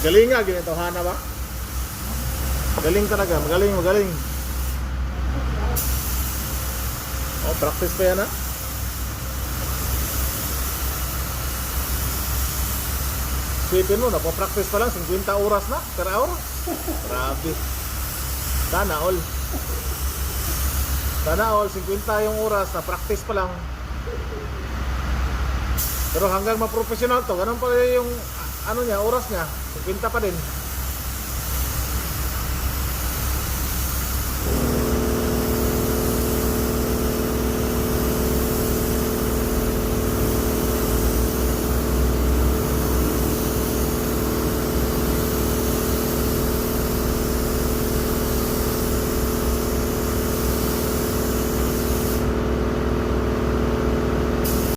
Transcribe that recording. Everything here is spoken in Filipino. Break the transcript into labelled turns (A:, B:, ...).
A: Galing nga, ginito, Hana ba? Galing talaga, magaling, magaling. Oh, practice pa yan ha? Sipin mo, napapractice pa lang, 50 oras na per hour. Grabe. Sana all. Sana all, 50 yung oras na practice pa lang. Pero hanggang ma-professional to, ganun pa rin yung ano niya, oras niya, 50 pa din.